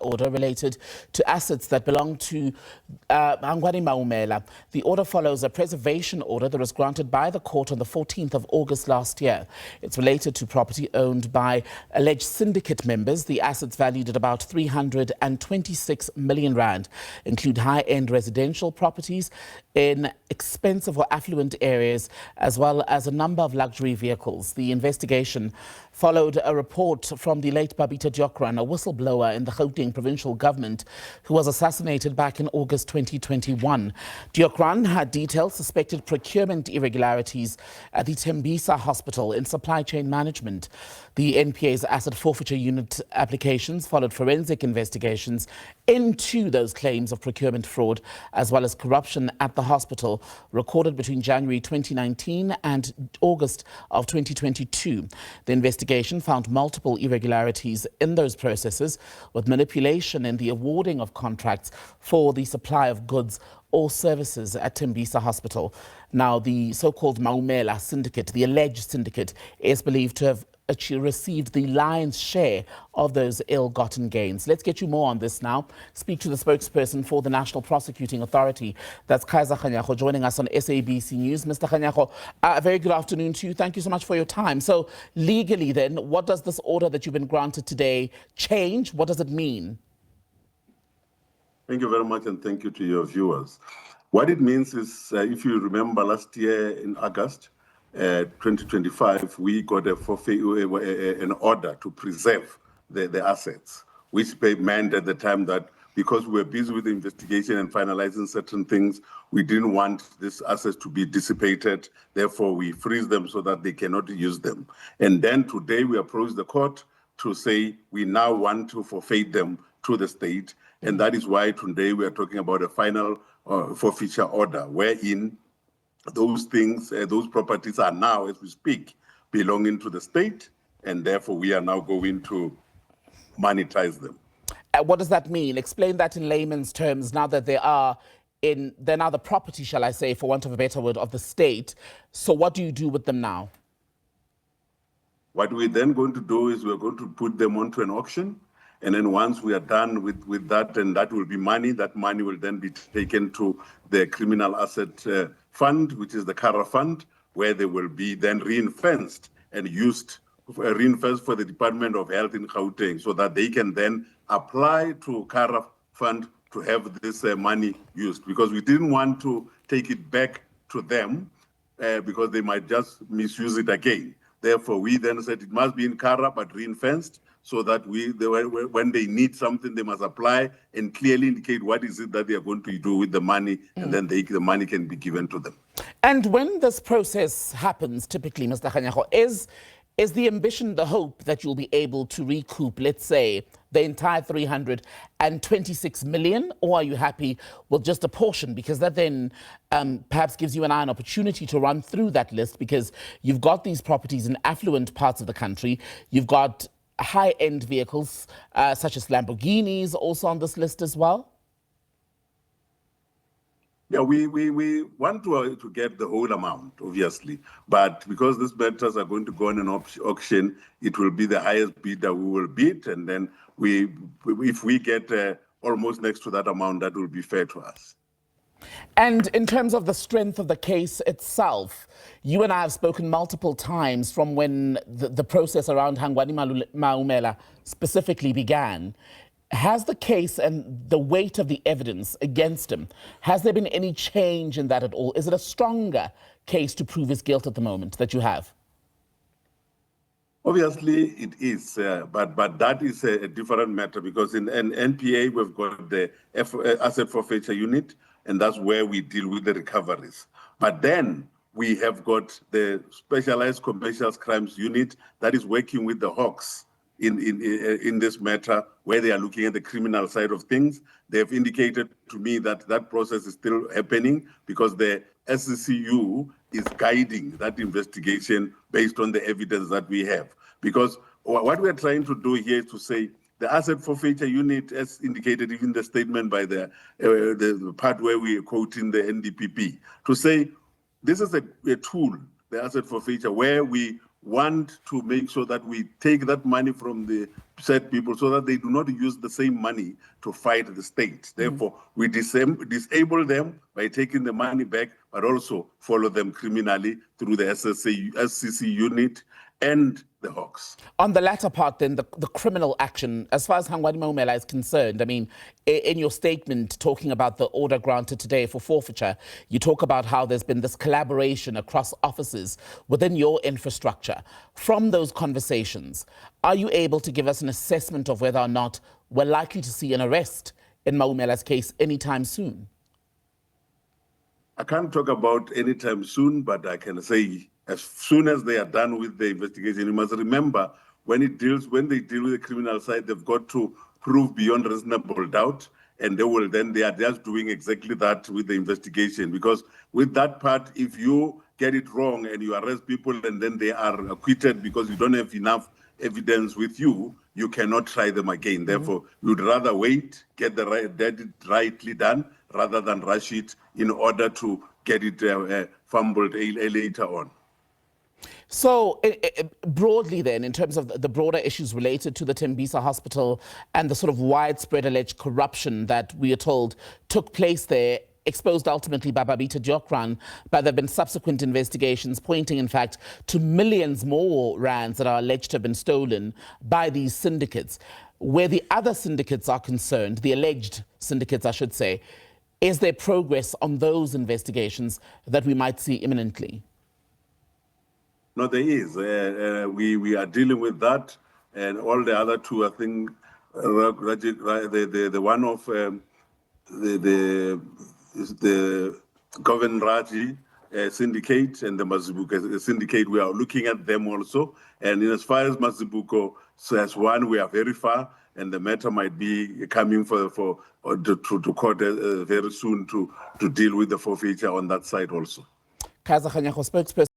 order related to assets that belong to Maumela. The order follows a preservation order that was granted by the court on the 14th of August last year. It's related to property owned by alleged syndicate members. The assets valued at about 326 million rand include high-end residential properties in expensive or affluent areas, as well as a number of luxury vehicles. The investigation followed a report from the late Babita Diokran, a whistleblower in the Gauteng provincial government who was assassinated back in August 2021. Diokran had detailed suspected procurement irregularities at the Tembisa Hospital in supply chain management. The NPA's asset forfeiture unit applications followed forensic investigations into those claims of procurement fraud as well as corruption at the hospital, recorded between January 2019 and August of 2022. The investigation found multiple irregularities in those processes, with manipulation in the awarding of contracts for the supply of goods or services at Tembisa Hospital. Now, the so-called Maumela syndicate, the alleged syndicate, is believed to have received the lion's share of those ill-gotten gains. Let's get you more on this now. Speak to the spokesperson for the National Prosecuting Authority. That's Kaiser Kganyago, joining us on SABC News. Mr. Kganyago, a very good afternoon to you. Thank you so much for your time. So legally then, what does this order that you've been granted today change? What does it mean? Thank you very much, and thank you to your viewers. What it means is, if you remember last year in August 2025, we got an order to preserve the assets, which meant at the time that because we were busy with the investigation and finalizing certain things, we didn't want these assets to be dissipated. Therefore, we freeze them so that they cannot use them. And then today we approached the court to say we now want to forfeit them to the state. And that is why today we are talking about a final forfeiture order, wherein those things, those properties are now, as we speak, belonging to the state, and therefore we are now going to monetize them. What does that mean? Explain that in layman's terms, now that they're now the property, shall I say, for want of a better word, of the state. So what do you do with them now? What we're then going to do is we're going to put them onto an auction. And then once we are done with that, and that will be money, that money will then be taken to the criminal asset fund, which is the Kara fund, where they will be then reinforced and used, reinforced for the Department of Health in Gauteng, so that they can then apply to Kara fund to have this money used. Because we didn't want to take it back to them because they might just misuse it again. Therefore, we then said it must be in Kara, but ring-fenced, so that when they need something, they must apply and clearly indicate what is it that they are going to do with the money, and then the money can be given to them. And when this process happens, typically, Mr. Kganyago, is the ambition, the hope that you'll be able to recoup, let's say, the entire 326 million, or are you happy with just a portion? Because that then perhaps gives you and I an opportunity to run through that list, because you've got these properties in affluent parts of the country. You've got high-end vehicles such as Lamborghinis also on this list as well. Yeah, we want to get the whole amount, obviously. But because these matters are going to go on an auction, it will be the highest bidder we will bid. And then if we get almost next to that amount, that will be fair to us. And in terms of the strength of the case itself, you and I have spoken multiple times from when the process around Hangwani Maumela specifically began. Has the case and the weight of the evidence against him, has there been any change in that at all? Is it a stronger case to prove his guilt at the moment that you have? Obviously, it is, but that is a different matter, because in NPA, we've got the asset forfeiture unit, and that's where we deal with the recoveries. But then we have got the specialized commercial crimes unit that is working with the Hawks in this matter, where they are looking at the criminal side of things. They have indicated to me that that process is still happening, because the SCCU is guiding that investigation based on the evidence that we have. Because what we are trying to do here is to say the asset forfeiture unit, as indicated in the statement by the part where we are quoting the NDPP, to say this is a tool, the asset forfeiture, where we want to make sure that we take that money from the said people so that they do not use the same money to fight the state. Therefore, we disable them by taking the money back, but also follow them criminally through the SCC unit and the Hawks. On the latter part, then, the criminal action, as far as Hangwani Maumela is concerned, I mean, in your statement talking about the order granted today for forfeiture, you talk about how there's been this collaboration across offices within your infrastructure. From those conversations, are you able to give us an assessment of whether or not we're likely to see an arrest in Maumela's case anytime soon? I can't talk about anytime soon, but I can say as soon as they are done with the investigation. You must remember, when they deal with the criminal side, they've got to prove beyond reasonable doubt, and they are just doing exactly that with the investigation. Because with that part, if you get it wrong and you arrest people and then they are acquitted because you don't have enough evidence with you, you cannot try them again. Therefore, you'd rather wait, get it rightly done, rather than rush it in order to get it fumbled later on. So broadly then, in terms of the broader issues related to the Tembisa Hospital and the sort of widespread alleged corruption that we are told took place there, exposed ultimately by Babita Diokran, but there have been subsequent investigations pointing, in fact, to millions more rands that are alleged to have been stolen by these syndicates. Where the other syndicates are concerned, the alleged syndicates, I should say, is there progress on those investigations that we might see imminently? No, there is. We are dealing with that, and all the other two, I think, the one of the Govan Raji syndicate and the Mazibuko syndicate, we are looking at them also. And as far as Mazibuko says one, we are very far, and the matter might be coming to court very soon to deal with the forfeiture on that side also. Kaiser Kganyago, spokesperson.